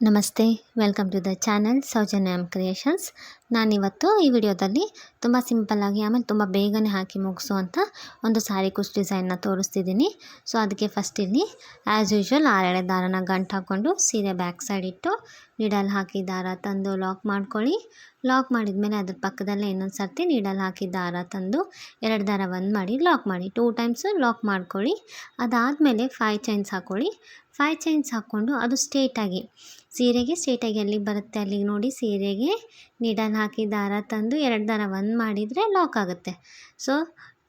ನಮಸ್ತೆ, welcome to the channel Soujanya creations. ನಾನಿವತ್ತು ಈ ವಿಡಿಯೋದಲ್ಲಿ ತುಂಬ ಸಿಂಪಲ್ಲಾಗಿ ಆಮೇಲೆ ತುಂಬ ಬೇಗನೆ ಹಾಕಿ ಮುಗಿಸುವಂಥ ಒಂದು ಸಾರಿ ಕುಚ್ ಡಿಸೈನ್ನ ತೋರಿಸ್ತಿದ್ದೀನಿ. ಸೊ ಅದಕ್ಕೆ ಫಸ್ಟ್ ಇಲ್ಲಿ ಆ್ಯಸ್ ಯೂಶ್ವಲ್ 6 ಎಳೆ ದಾರನ ಗಂಟು ಹಾಕ್ಕೊಂಡು ಸೀರೆ ಬ್ಯಾಕ್ ಸೈಡ್ ಇಟ್ಟು ನೀಡಲ್ ಹಾಕಿ ದಾರ ತಂದು ಲಾಕ್ ಮಾಡ್ಕೊಳ್ಳಿ. ಲಾಕ್ ಮಾಡಿದ್ಮೇಲೆ ಅದ್ರ ಪಕ್ಕದಲ್ಲೇ ಇನ್ನೊಂದು ಸರ್ತಿ ನೀಡಲ್ ಹಾಕಿ ದಾರ ತಂದು 2 ದಾರ ಒಂದು ಮಾಡಿ ಲಾಕ್ ಮಾಡಿ 2 ಟೈಮ್ಸ್ ಲಾಕ್ ಮಾಡ್ಕೊಳ್ಳಿ. ಅದಾದಮೇಲೆ 5 ಚೈನ್ಸ್ ಹಾಕ್ಕೊಳ್ಳಿ. 5 ಚೈನ್ಸ್ ಹಾಕ್ಕೊಂಡು ಅದು ಸ್ಟ್ರೇಟಾಗಿ ಸೀರೆಗೆ ಸ್ಟ್ರೇಟಾಗಿ ಎಲ್ಲಿಗೆ ಬರುತ್ತೆ ಅಲ್ಲಿಗೆ ನೋಡಿ ಸೀರೆಗೆ ನೀಡಲ್ ಹಾಕಿ ದಾರ ತಂದು 2 ದಾರ ಒಂದು ಮಾಡಿದರೆ ಲಾಕ್ ಆಗುತ್ತೆ. ಸೊ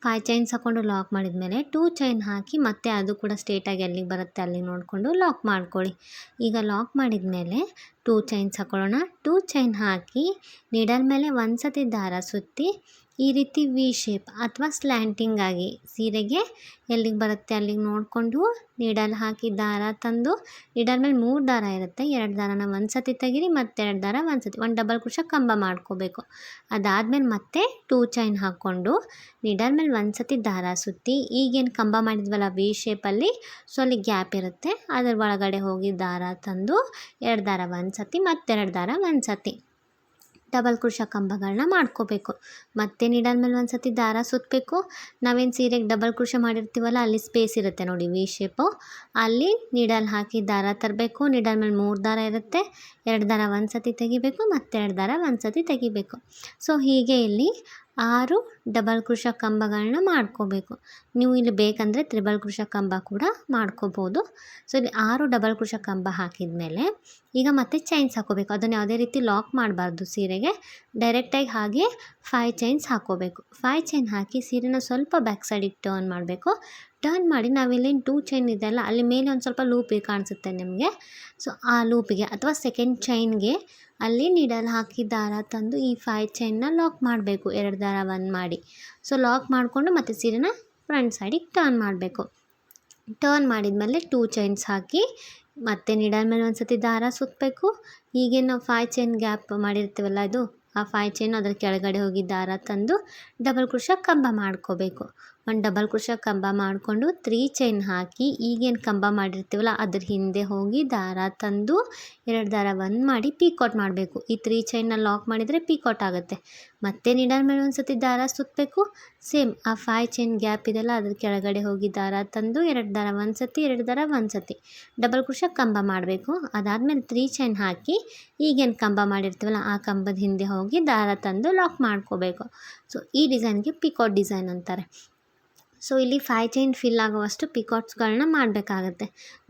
5 ಚೈನ್ಸ್ ಹಾಕ್ಕೊಂಡು ಲಾಕ್ ಮಾಡಿದ್ಮೇಲೆ 2 ಚೈನ್ ಹಾಕಿ ಮತ್ತೆ ಅದು ಕೂಡ ಸ್ಟ್ರೇಟಾಗಿ ಎಲ್ಲಿಗೆ ಬರುತ್ತೆ ಅಲ್ಲಿಗೆ ನೋಡಿಕೊಂಡು ಲಾಕ್ ಮಾಡ್ಕೊಳ್ಳಿ. ಈಗ ಲಾಕ್ ಮಾಡಿದ ಮೇಲೆ 2 ಚೈನ್ಸ್ ಹಾಕ್ಕೊಳ್ಳೋಣ. 2 ಚೈನ್ ಹಾಕಿ ನೀಡಲ್ ಮೇಲೆ ಒಂದು ಸತಿ ದಾರ ಸುತ್ತಿ ಈ ರೀತಿ ವಿ ಶೇಪ್ ಅಥವಾ ಸ್ಲ್ಯಾಂಟಿಂಗ್ ಆಗಿ ಸೀರೆಗೆ ಎಲ್ಲಿಗೆ ಬರುತ್ತೆ ಅಲ್ಲಿಗೆ ನೋಡಿಕೊಂಡು ನೀಡಲ್ ಹಾಕಿ ದಾರ ತಂದು ನೀಡಲ್ ಮೇಲೆ 3 ದಾರ ಇರುತ್ತೆ, 2 ದಾರನ ಒಂದು ಸತಿ ತೆಗೀರಿ ಮತ್ತು 2 ದಾರ ಒಂದು ಸತಿ ಒಂದು ಡಬಲ್ ಕ್ರೋಶೆ ಕಂಬ ಮಾಡ್ಕೋಬೇಕು. ಅದಾದಮೇಲೆ ಮತ್ತೆ 2 ಚೈನ್ ಹಾಕ್ಕೊಂಡು ನೀಡಲ್ ಮೇಲೆ ಒಂದು ಸತಿ ದಾರ ಸುತ್ತಿ ಈಗೇನು ಕಂಬ ಮಾಡಿದ್ವಲ್ಲ ವಿ ಶೇಪಲ್ಲಿ, ಸೊ ಅಲ್ಲಿ ಗ್ಯಾಪ್ ಇರುತ್ತೆ, ಅದರ ಒಳಗಡೆ ಹೋಗಿ ದಾರ ತಂದು 2 ದಾರ ಒಂದು ಸತಿ ಮತ್ತು 2 ದಾರ ಒಂದು ಸತಿ ಡಬಲ್ ಕ್ರೋಶೆ ಕಂಬಗಳನ್ನ ಮಾಡ್ಕೋಬೇಕು. ಮತ್ತೆ ನೀಡಲ್ ಮೇಲೆ ಒಂದು ಸತಿ ದಾರ ಸುತ್ತಬೇಕು. ನಾವೇನು ಸೀರೆಗೆ ಡಬಲ್ ಕ್ರೋಶೆ ಮಾಡಿರ್ತೀವಲ್ಲ ಅಲ್ಲಿ ಸ್ಪೇಸ್ ಇರುತ್ತೆ ನೋಡಿ ವಿ ಶೇಪು, ಅಲ್ಲಿ ನೀಡಲ್ ಹಾಕಿ ದಾರ ತರಬೇಕು. ನೀಡಲ್ ಮೇಲೆ 3 ದಾರ ಇರುತ್ತೆ, 2 ದಾರ ಒಂದು ಸತಿ ತೆಗಿಬೇಕು ಮತ್ತು 2 ದಾರ ಒಂದು ಸತಿ ತೆಗಿಬೇಕು. ಸೊ ಹೀಗೆ ಇಲ್ಲಿ 6 ಡಬಲ್ ಕ್ರೋಶೆ ಕಂಬಗಳನ್ನ ಮಾಡ್ಕೋಬೇಕು. ನೀವು ಇಲ್ಲಿ ಬೇಕಂದರೆ ತ್ರಿಬಲ್ ಕ್ರೋಶೆ ಕಂಬ ಕೂಡ ಮಾಡ್ಕೋಬೋದು. ಸೊ ಇಲ್ಲಿ 6 ಡಬಲ್ ಕ್ರೋಶೆ ಕಂಬ ಹಾಕಿದ ಮೇಲೆ ಈಗ ಮತ್ತೆ ಚೈನ್ಸ್ ಹಾಕೋಬೇಕು. ಅದನ್ನು ಯಾವುದೇ ರೀತಿ ಲಾಕ್ ಮಾಡಬಾರ್ದು ಸೀರೆಗೆ, ಡೈರೆಕ್ಟಾಗಿ ಹಾಗೆ 5 ಚೈನ್ಸ್ ಹಾಕ್ಕೋಬೇಕು. 5 ಚೈನ್ ಹಾಕಿ ಸೀರೆನ ಸ್ವಲ್ಪ ಬ್ಯಾಕ್ ಸೈಡಿಗೆ ಟರ್ನ್ ಮಾಡಬೇಕು. ಟರ್ನ್ ಮಾಡಿ ನಾವಿಲ್ಲೇನು 2 ಚೈನ್ ಇದೆಯಲ್ಲ ಅಲ್ಲಿ ಮೇಲೆ ಒಂದು ಸ್ವಲ್ಪ ಲೂಪ್ ಕಾಣಿಸುತ್ತೆ ನಿಮಗೆ. ಸೊ ಆ ಲೂಪಿಗೆ ಅಥವಾ ಸೆಕೆಂಡ್ ಚೈನ್ಗೆ ಅಲ್ಲಿ ನೀಡಲ್ ಹಾಕಿ ದಾರ ತಂದು ಈ 5 ಚೈನ್ನ ಲಾಕ್ ಮಾಡಬೇಕು. 2 ದಾರ ಒಂದು ಮಾಡಿ ಸೊ ಲಾಕ್ ಮಾಡಿಕೊಂಡು ಮತ್ತೆ ಸೀರೆನ ಫ್ರಂಟ್ ಸೈಡಿಗೆ ಟರ್ನ್ ಮಾಡಬೇಕು. ಟರ್ನ್ ಮಾಡಿದ್ಮೇಲೆ 2 ಚೈನ್ಸ್ ಹಾಕಿ ಮತ್ತೆ ನೀಡಲ್ ಮೇಲೆ ಒಂದು ಸತಿ ದಾರ ಸುತ್ತಬೇಕು. ಈಗೇನು ನಾವು 5 ಚೈನ್ ಗ್ಯಾಪ್ ಮಾಡಿರ್ತೀವಲ್ಲ ಇದು ಆ 5 ಚೈನ್ ಅದರ ಕೆಳಗಡೆ ಹೋಗಿ ದಾರ ತಂದು ಡಬಲ್ ಕ್ರೋಶೆ ಕಂಬ ಮಾಡ್ಕೋಬೇಕು. ಒಂದು ಡಬಲ್ ಕ್ರೋಶೆ ಕಂಬ ಮಾಡಿಕೊಂಡು 3 ಚೈನ್ ಹಾಕಿ ಈಗೇನು ಕಂಬ ಮಾಡಿರ್ತೀವಲ್ಲ ಅದ್ರ ಹಿಂದೆ ಹೋಗಿ ದಾರ ತಂದು 2 ದಾರ ಒಂದು ಮಾಡಿ ಪೀಕಾಟ್ ಮಾಡಬೇಕು. ಈ 3 ಚೈನ್ನ ಲಾಕ್ ಮಾಡಿದರೆ ಪೀಕಾಟ್ ಆಗುತ್ತೆ. ಮತ್ತೆ ನೀಡಲ್ ಮೇಲೆ ಒಂದು ಸತಿ ದಾರ ಸುತ್ತಬೇಕು. ಸೇಮ್ ಆ 5 ಚೈನ್ ಗ್ಯಾಪ್ ಇದೆಯಲ್ಲ ಅದ್ರ ಕೆಳಗಡೆ ಹೋಗಿ ದಾರ ತಂದು 2 ದಾರ ಒಂದು ಸತಿ 2 ದಾರ ಒಂದು ಸತಿ ಡಬಲ್ ಕ್ರೋಶೆ ಕಂಬ ಮಾಡಬೇಕು. ಅದಾದಮೇಲೆ 3 ಚೈನ್ ಹಾಕಿ ಈಗೇನು ಕಂಬ ಮಾಡಿರ್ತೀವಲ್ಲ ಆ ಕಂಬದ ಹಿಂದೆ ಹೋಗಿ ದಾರ ತಂದು ಲಾಕ್ ಮಾಡ್ಕೋಬೇಕು. ಸೊ ಈ ಡಿಸೈನ್ಗೆ ಪಿಕಾಟ್ ಡಿಸೈನ್ ಅಂತಾರೆ. ಸೊ ಇಲ್ಲಿ 5 ಚೈನ್ ಫಿಲ್ ಆಗುವಷ್ಟು ಪಿಕಾಟ್ಸ್ಗಳನ್ನ ಮಾಡಬೇಕಾಗತ್ತೆ.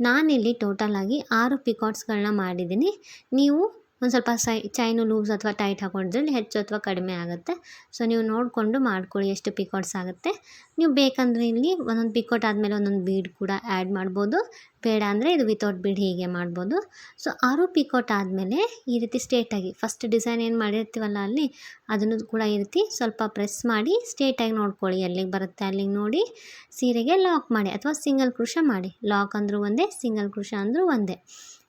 ನಾನಿಲ್ಲಿ ಟೋಟಲಾಗಿ 6 ಪಿಕಾಟ್ಸ್ಗಳನ್ನ ಮಾಡಿದ್ದೀನಿ. ನೀವು ಒಂದು ಸ್ವಲ್ಪ ಚೈನು ಲೂಸ್ ಅಥವಾ ಟೈಟ್ ಹಾಕೊಂಡಿದ್ರಲ್ಲಿ ಹೆಚ್ಚು ಅಥವಾ ಕಡಿಮೆ ಆಗುತ್ತೆ. ಸೊ ನೀವು ನೋಡಿಕೊಂಡು ಮಾಡ್ಕೊಳ್ಳಿ ಎಷ್ಟು ಪಿಕಾಟ್ಸ್ ಆಗುತ್ತೆ. ನೀವು ಬೇಕಂದರೆ ಇಲ್ಲಿ ಒಂದೊಂದು ಪಿಕಾಟ್ ಆದಮೇಲೆ ಒಂದೊಂದು ಬೀಡ್ ಕೂಡ ಆ್ಯಡ್ ಮಾಡ್ಬೋದು, ಬೇಡ ಅಂದರೆ ಇದು ವಿತೌಟ್ ಬೀಡ್ ಹೀಗೆ ಮಾಡ್ಬೋದು. ಸೊ 6 ಪಿಕಾಟ್ ಆದಮೇಲೆ ಈ ರೀತಿ ಸ್ಟ್ರೇಟಾಗಿ ಫಸ್ಟ್ ಡಿಸೈನ್ ಏನು ಮಾಡಿರ್ತೀವಲ್ಲ ಅಲ್ಲಿ ಅದನ್ನು ಕೂಡ ಈ ರೀತಿ ಸ್ವಲ್ಪ ಪ್ರೆಸ್ ಮಾಡಿ ಸ್ಟ್ರೇಟಾಗಿ ನೋಡ್ಕೊಳ್ಳಿ ಎಲ್ಲಿಗೆ ಬರುತ್ತೆ ಅಲ್ಲಿಗೆ ನೋಡಿ ಸೀರೆಗೆ ಲಾಕ್ ಮಾಡಿ ಅಥವಾ ಸಿಂಗಲ್ ಕ್ರೋಶೆ ಮಾಡಿ. ಲಾಕ್ ಅಂದರೂ ಒಂದೇ, ಸಿಂಗಲ್ ಕ್ರೋಶೆ ಅಂದರೂ ಒಂದೇ.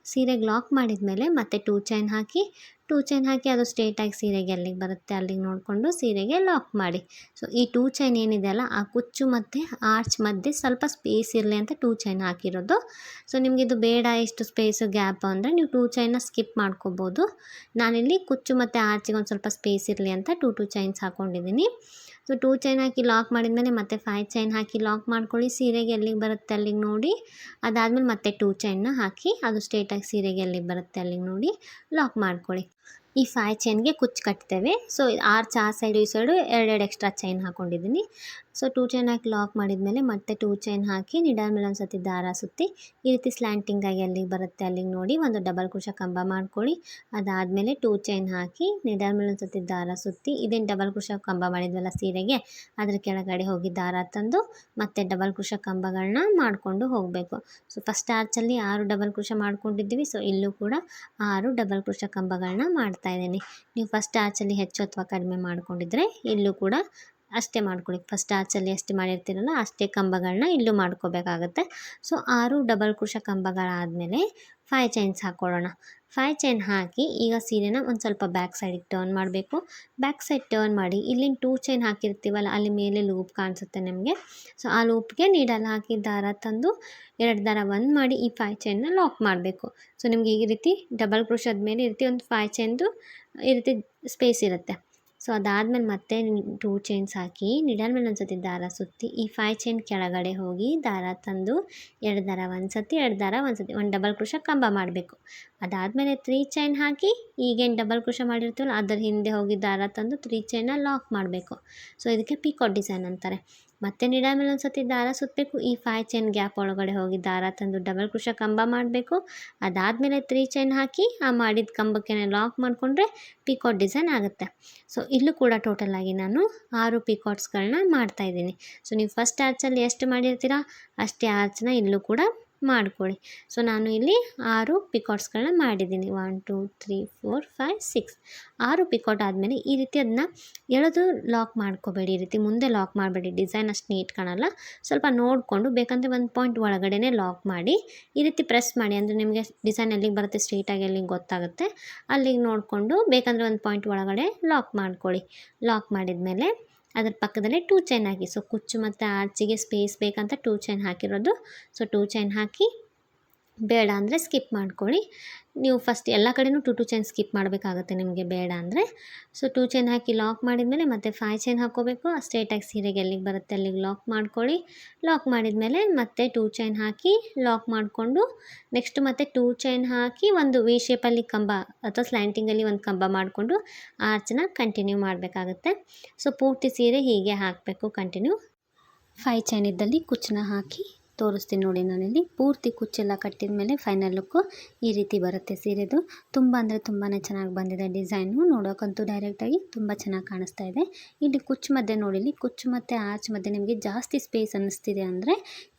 ಸೀರೆಗೆ ಲಾಕ್ ಮಾಡಿದ ಮೇಲೆ ಮತ್ತೆ 2 ಚೈನ್ ಹಾಕಿ ಅದು ಸ್ಟ್ರೇಟಾಗಿ ಸೀರೆಗೆ ಎಲ್ಲಿಗೆ ಬರುತ್ತೆ ಅಲ್ಲಿಗೆ ನೋಡಿಕೊಂಡು ಸೀರೆಗೆ ಲಾಕ್ ಮಾಡಿ. ಸೊ ಈ 2 ಚೈನ್ ಏನಿದೆಯಲ್ಲ ಆ ಕುಚ್ಚು ಮತ್ತು ಆರ್ಚ್ ಮಧ್ಯೆ ಸ್ವಲ್ಪ ಸ್ಪೇಸ್ ಇರಲಿ ಅಂತ 2 ಚೈನ್ ಹಾಕಿರೋದು. ಸೊ ನಿಮಗಿದು ಬೇಡ ಇಷ್ಟು ಸ್ಪೇಸು ಗ್ಯಾಪ್ ಅಂದರೆ ನೀವು 2 ಚೈನ್ನ ಸ್ಕಿಪ್ ಮಾಡ್ಕೋಬೋದು. ನಾನಿಲ್ಲಿ ಕುಚ್ಚು ಮತ್ತು ಆರ್ಚಿಗೆ ಒಂದು ಸ್ವಲ್ಪ ಸ್ಪೇಸ್ ಇರಲಿ ಅಂತ 2 ಚೈನ್ಸ್ ಹಾಕ್ಕೊಂಡಿದ್ದೀನಿ. ಸೊ 2 ಚೈನ್ ಹಾಕಿ ಲಾಕ್ ಮಾಡಿದ್ಮೇಲೆ ಮತ್ತೆ 5 ಚೈನ್ ಹಾಕಿ ಲಾಕ್ ಮಾಡ್ಕೊಳ್ಳಿ ಸೀರೆಗೆ ಎಲ್ಲಿಗೆ ಬರುತ್ತೆ ಅಲ್ಲಿಗೆ ನೋಡಿ. ಅದಾದಮೇಲೆ ಮತ್ತೆ 2 ಚೈನ್ನ ಹಾಕಿ ಅದು ಸ್ಟ್ರೇಟಾಗಿ ಸೀರೆಗೆ ಎಲ್ಲಿಗೆ ಬರುತ್ತೆ ಅಲ್ಲಿಗೆ ನೋಡಿ ಲಾಕ್ ಮಾಡ್ಕೊಳ್ಳಿ. ಈ 5 ಚೈನ್ಗೆ ಕುಚ್ಚು ಕಟ್ತೇವೆ. ಸೊ ಆರ್ಚ್ ಆ ಸೈಡು ಈ ಸೈಡು 2 ಎಕ್ಸ್ಟ್ರಾ ಚೈನ್ ಹಾಕ್ಕೊಂಡಿದ್ದೀನಿ. ಸೊ 2 ಚೈನ್ ಹಾಕಿ ಲಾಕ್ ಮಾಡಿದ್ಮೇಲೆ ಮತ್ತೆ 2 ಚೈನ್ ಹಾಕಿ ನೀಡಲ್ ಮೇಲೆ ಒಂದು ಸತಿ ದಾರ ಸುತ್ತಿ ಈ ರೀತಿ ಸ್ಲ್ಯಾಂಟಿಂಗಾಗಿ ಎಲ್ಲಿಗೆ ಬರುತ್ತೆ ಅಲ್ಲಿಗೆ ನೋಡಿ ಒಂದು ಡಬಲ್ ಕ್ರೋಶೆ ಕಂಬ ಮಾಡ್ಕೊಳ್ಳಿ. ಅದಾದಮೇಲೆ 2 ಚೈನ್ ಹಾಕಿ ನೀಡಲ್ ಮೇಲೆ ಒಂದು ಸತಿ ದಾರ ಸುತ್ತಿ ಇದೇನು ಡಬಲ್ ಕ್ರೋಶೆ ಕಂಬ ಮಾಡಿದ್ವಲ್ಲ ಸೀರೆಗೆ ಅದ್ರ ಕೆಳಗಡೆ ಹೋಗಿ ದಾರ ತಂದು ಮತ್ತೆ ಡಬಲ್ ಕ್ರೋಶೆ ಕಂಬಗಳನ್ನ ಮಾಡಿಕೊಂಡು ಹೋಗಬೇಕು. ಸೊ ಫಸ್ಟ್ ಆರ್ಚಲ್ಲಿ 6 ಡಬಲ್ ಕ್ರೋಶೆ ಮಾಡ್ಕೊಂಡಿದ್ದೀವಿ. ಸೊ ಇಲ್ಲೂ ಕೂಡ 6 ಡಬಲ್ ಕ್ರೋಶೆ ಕಂಬಗಳನ್ನ ಮಾಡ್ತಾಯಿದ್ದೀನಿ. ನೀವು ಫಸ್ಟ್ ಆರ್ಚಲ್ಲಿ ಹೆಚ್ಚು ಅಥವಾ ಕಡಿಮೆ ಮಾಡ್ಕೊಂಡಿದ್ರೆ ಇಲ್ಲೂ ಕೂಡ ಅಷ್ಟೇ ಮಾಡ್ಕೊಳ್ಳಿ. ಫಸ್ಟ್ ಆರ್ಚಲ್ಲಿ ಎಷ್ಟು ಮಾಡಿರ್ತೀರಲ್ಲ ಅಷ್ಟೇ ಕಂಬಗಳನ್ನ ಇಲ್ಲೂ ಮಾಡ್ಕೋಬೇಕಾಗತ್ತೆ. ಸೊ 6 ಡಬಲ್ ಕ್ರೋಶೆ ಕಂಬಗಳಾದಮೇಲೆ 5 ಚೈನ್ಸ್ ಹಾಕ್ಕೊಳ್ಳೋಣ. 5 ಚೈನ್ ಹಾಕಿ ಈಗ ಸೀರೆನ ಒಂದು ಸ್ವಲ್ಪ ಬ್ಯಾಕ್ ಸೈಡಿಗೆ ಟರ್ನ್ ಮಾಡಬೇಕು. ಬ್ಯಾಕ್ ಸೈಡ್ ಟರ್ನ್ ಮಾಡಿ ಇಲ್ಲಿನ 2 ಚೈನ್ ಹಾಕಿರ್ತೀವಲ್ಲ ಅಲ್ಲಿ ಮೇಲೆ ಲೂಪ್ ಕಾಣಿಸುತ್ತೆ ನಿಮಗೆ. ಸೊ ಆ ಲೂಪ್ಗೆ ನೀಡಲ್ ಹಾಕಿ ದಾರ ತಂದು 2 ದಾರ ಒಂದು ಮಾಡಿ ಈ 5 ಚೈನ್ನ ಲಾಕ್ ಮಾಡಬೇಕು. ಸೊ ನಿಮಗೆ ಈ ರೀತಿ ಡಬಲ್ ಕ್ರೋಶದ ಮೇಲೆ ಈ ರೀತಿ ಒಂದು 5 ಚೈನ್ದು ಈ ರೀತಿ ಸ್ಪೇಸ್ ಇರುತ್ತೆ. ಸೊ ಅದಾದಮೇಲೆ ಮತ್ತೆ 2 ಚೈನ್ಸ್ ಹಾಕಿ ನಿಡಲ್ ಮೇಲೆ ಒಂದು ಸತಿ ದಾರ ಸುತ್ತಿ ಈ 5 ಚೈನ್ ಕೆಳಗಡೆ ಹೋಗಿ ದಾರ ತಂದು 2 ದಾರ ಒಂದು ಸತಿ 2 ದಾರ ಒಂದು ಸತಿ ಒಂದು ಡಬಲ್ ಕ್ರೋಶ ಕಂಬ ಮಾಡಬೇಕು. ಅದಾದಮೇಲೆ 3 ಚೈನ್ ಹಾಕಿ ಈಗೇನು ಡಬಲ್ ಕ್ರೋಶ ಮಾಡಿರ್ತೀವಲ್ಲ ಅದರ ಹಿಂದೆ ಹೋಗಿ ದಾರ ತಂದು 3 ಚೈನ್ನ ಲಾಕ್ ಮಾಡಬೇಕು. ಸೊ ಇದಕ್ಕೆ ಪಿಕಾಟ್ ಡಿಸೈನ್ ಅಂತಾರೆ. ಮತ್ತೆ ನಿಡಲ್ ಮೇಲೆ ಒಂದು ಸತಿ ದಾರ ಸುತ್ತಬೇಕು. ಈ 5 ಚೈನ್ ಗ್ಯಾಪ್ ಒಳಗಡೆ ಹೋಗಿ ದಾರ ತಂದು ಡಬಲ್ ಕ್ರೋಶ ಕಂಬ ಮಾಡಬೇಕು. ಅದಾದಮೇಲೆ 3 ಚೈನ್ ಹಾಕಿ ಆ ಮಾಡಿದ ಕಂಬಕ್ಕೆ ಲಾಕ್ ಮಾಡಿಕೊಂಡ್ರೆ ಪಿಕಾಟ್ ಡಿಸೈನ್ ಆಗುತ್ತೆ. ಸೊ ಇಲ್ಲೂ ಕೂಡ ಟೋಟಲ್ ಆಗಿ ನಾನು 6 ಪಿಕಾಟ್ಸ್ಗಳನ್ನ ಮಾಡ್ತಾಯಿದ್ದೀನಿ. ಸೊ ನೀವು ಫಸ್ಟ್ ಆರ್ಚಲ್ಲಿ ಎಷ್ಟು ಮಾಡಿರ್ತೀರಾ ಅಷ್ಟೇ ಆರ್ಚನ್ನ ಇಲ್ಲೂ ಕೂಡ ಮಾಡ್ಕೊಳ್ಳಿ. ಸೊ ನಾನು ಇಲ್ಲಿ 6 ಪಿಕಾಟ್ಸ್ಗಳನ್ನ ಮಾಡಿದ್ದೀನಿ. 1 2 3 4 5 6 6 ಪಿಕಾಟ್ ಆದಮೇಲೆ ಈ ರೀತಿ ಅದನ್ನ ಎಳೆದು ಲಾಕ್ ಮಾಡ್ಕೋಬೇಡಿ. ಈ ರೀತಿ ಮುಂದೆ ಲಾಕ್ ಮಾಡಬೇಡಿ, ಡಿಸೈನ್ ಅಷ್ಟು ನೀಟ್ ಕಾಣಲ್ಲ. ಸ್ವಲ್ಪ ನೋಡಿಕೊಂಡು ಬೇಕಂದರೆ ಒಂದು ಪಾಯಿಂಟ್ ಒಳಗಡೆ ಲಾಕ್ ಮಾಡಿ ಈ ರೀತಿ ಪ್ರೆಸ್ ಮಾಡಿ. ಅಂದರೆ ನಿಮಗೆ ಡಿಸೈನ್ ಎಲ್ಲಿಗೆ ಬರುತ್ತೆ ಸ್ಟ್ರೈಟಾಗಿ ಎಲ್ಲಿಗೆ ಗೊತ್ತಾಗುತ್ತೆ ಅಲ್ಲಿಗೆ ನೋಡಿಕೊಂಡು ಬೇಕಂದರೆ ಒಂದು ಪಾಯಿಂಟ್ ಒಳಗಡೆ ಲಾಕ್ ಮಾಡ್ಕೊಳ್ಳಿ. ಲಾಕ್ ಮಾಡಿದ ಮೇಲೆ ಅದರ ಪಕ್ಕದಲ್ಲೇ 2 ಚೈನ್ ಹಾಕಿ. ಸೊ ಕುಚ್ಚು ಮತ್ತು ಆರ್ಚಿಗೆ ಸ್ಪೇಸ್ ಬೇಕಂತ 2 ಚೈನ್ ಹಾಕಿರೋದು. ಸೊ 2 ಚೈನ್ ಹಾಕಿ ಬೇಡ ಅಂದರೆ ಸ್ಕಿಪ್ ಮಾಡ್ಕೊಳ್ಳಿ. ನೀವು ಫಸ್ಟ್ ಎಲ್ಲ ಕಡೆಯೂ 2 ಚೈನ್ ಸ್ಕಿಪ್ ಮಾಡಬೇಕಾಗುತ್ತೆ ನಿಮಗೆ ಬೇಡ ಅಂದರೆ. ಸೊ 2 ಚೈನ್ ಹಾಕಿ ಲಾಕ್ ಮಾಡಿದ್ಮೇಲೆ ಮತ್ತೆ 5 ಚೈನ್ ಹಾಕ್ಕೋಬೇಕು. ಸ್ಟ್ರೇಟಾಗಿ ಸೀರೆಗೆ ಎಲ್ಲಿಗೆ ಬರುತ್ತೆ ಅಲ್ಲಿಗೆ ಲಾಕ್ ಮಾಡ್ಕೊಳ್ಳಿ. ಲಾಕ್ ಮಾಡಿದ್ಮೇಲೆ ಮತ್ತೆ 2 ಚೈನ್ ಹಾಕಿ ಲಾಕ್ ಮಾಡಿಕೊಂಡು ನೆಕ್ಸ್ಟ್ ಮತ್ತೆ 2 ಚೈನ್ ಹಾಕಿ ಒಂದು ವಿ ಶೇಪಲ್ಲಿ ಕಂಬ ಅಥವಾ ಸ್ಲ್ಯಾಂಟಿಂಗಲ್ಲಿ ಒಂದು ಕಂಬ ಮಾಡಿಕೊಂಡು ಆರ್ಚನ್ನ ಕಂಟಿನ್ಯೂ ಮಾಡಬೇಕಾಗುತ್ತೆ. ಸೊ ಪೂರ್ತಿ ಸೀರೆ ಹೀಗೆ ಹಾಕಬೇಕು ಕಂಟಿನ್ಯೂ. 5 ಚೈನ್ ಇದ್ದಲ್ಲಿ ಕುಚ್ಚನ್ನ ಹಾಕಿ ತೋರಿಸ್ತೀನಿ ನೋಡಿ. ನಾನಿಲ್ಲಿ ಪೂರ್ತಿ ಕುಚ್ಚೆಲ್ಲ ಕಟ್ಟಿದ ಮೇಲೆ ಫೈನಲ್ ಲುಕ್ಕು ಈ ರೀತಿ ಬರುತ್ತೆ ಸೀರೆದು. ತುಂಬ ಅಂದರೆ ತುಂಬಾ ಚೆನ್ನಾಗಿ ಬಂದಿದೆ ಡಿಸೈನು. ನೋಡೋಕ್ಕಂತೂ ಡೈರೆಕ್ಟಾಗಿ ತುಂಬ ಚೆನ್ನಾಗಿ ಕಾಣಿಸ್ತಾ ಇದೆ. ಇಲ್ಲಿ ಕುಚ್ಚು ಮಧ್ಯೆ ನೋಡಿಲಿ, ಕುಚ್ಚು ಮತ್ತು ಆರ್ಚ್ ಮಧ್ಯೆ ನಿಮಗೆ ಜಾಸ್ತಿ ಸ್ಪೇಸ್ ಅನ್ನಿಸ್ತಿದೆ ಅಂದರೆ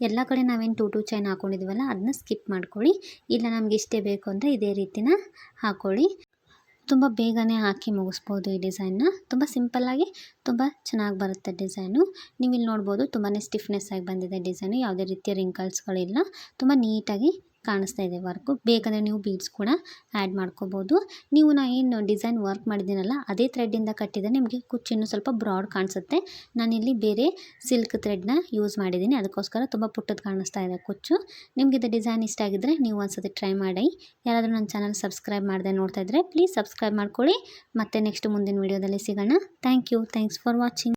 ಎಲ್ಲ ಕಡೆ ನಾವೇನು 2 ಚೈನ್ ಹಾಕ್ಕೊಂಡಿದ್ದೀವಲ್ಲ ಅದನ್ನ ಸ್ಕಿಪ್ ಮಾಡ್ಕೊಳ್ಳಿ. ಇಲ್ಲ ನಮಗೆ ಇಷ್ಟೇ ಬೇಕು ಅಂದರೆ ಇದೇ ರೀತಿನ ಹಾಕ್ಕೊಳ್ಳಿ. ತುಂಬ ಬೇಗನೆ ಹಾಕಿ ಮುಗಿಸ್ಬೋದು ಈ ಡಿಸೈನ್ನ. ತುಂಬ ಸಿಂಪಲ್ಲಾಗಿ ತುಂಬ ಚೆನ್ನಾಗಿ ಬರುತ್ತೆ ಡಿಸೈನು. ನೀವು ಇಲ್ಲಿ ನೋಡ್ಬೋದು ತುಂಬಾ ಸ್ಟಿಫ್ನೆಸ್ ಆಗಿ ಬಂದಿದೆ ಡಿಸೈನು. ಯಾವುದೇ ರೀತಿಯ ರಿಂಕಲ್ಸ್ಗಳಿಲ್ಲ, ತುಂಬ ನೀಟಾಗಿ ಕಾಣಿಸ್ತಾ ಇದೆ ವರ್ಕು. ಬೇಕಂದರೆ ನೀವು ಬೀಡ್ಸ್ ಕೂಡ ಆ್ಯಡ್ ಮಾಡ್ಕೋಬೋದು. ನೀವು ಏನು ಡಿಸೈನ್ ವರ್ಕ್ ಮಾಡಿದ್ದೀನಲ್ಲ ಅದೇ ಥ್ರೆಡ್ಡಿಂದ ಕಟ್ಟಿದರೆ ನಿಮಗೆ ಕುಚ್ಚು ಇನ್ನೂ ಸ್ವಲ್ಪ ಬ್ರಾಡ್ ಕಾಣಿಸುತ್ತೆ. ನಾನಿಲ್ಲಿ ಬೇರೆ ಸಿಲ್ಕ್ ಥ್ರೆಡ್ನ ಯೂಸ್ ಮಾಡಿದ್ದೀನಿ, ಅದಕ್ಕೋಸ್ಕರ ತುಂಬ ಪುಟ್ಟದ್ದು ಕಾಣಿಸ್ತಾ ಇದೆ ಕುಚ್ಚು. ನಿಮಗೆ ಇದು ಡಿಸೈನ್ ಇಷ್ಟ ಆಗಿದ್ದರೆ ನೀವು ಒಂದ್ಸತಿ ಟ್ರೈ ಮಾಡಿ. ಯಾರಾದರೂ ನನ್ನ ಚಾನಲ್ ಸಬ್ಸ್ಕ್ರೈಬ್ ಮಾಡದೆ ನೋಡ್ತಾ ಇದ್ದರೆ ಪ್ಲೀಸ್ ಸಬ್ಸ್ಕ್ರೈಬ್ ಮಾಡ್ಕೊಳ್ಳಿ. ಮತ್ತೆ ನೆಕ್ಸ್ಟ್ ಮುಂದಿನ ವೀಡಿಯೋದಲ್ಲಿ ಸಿಗೋಣ. Thanks for watching.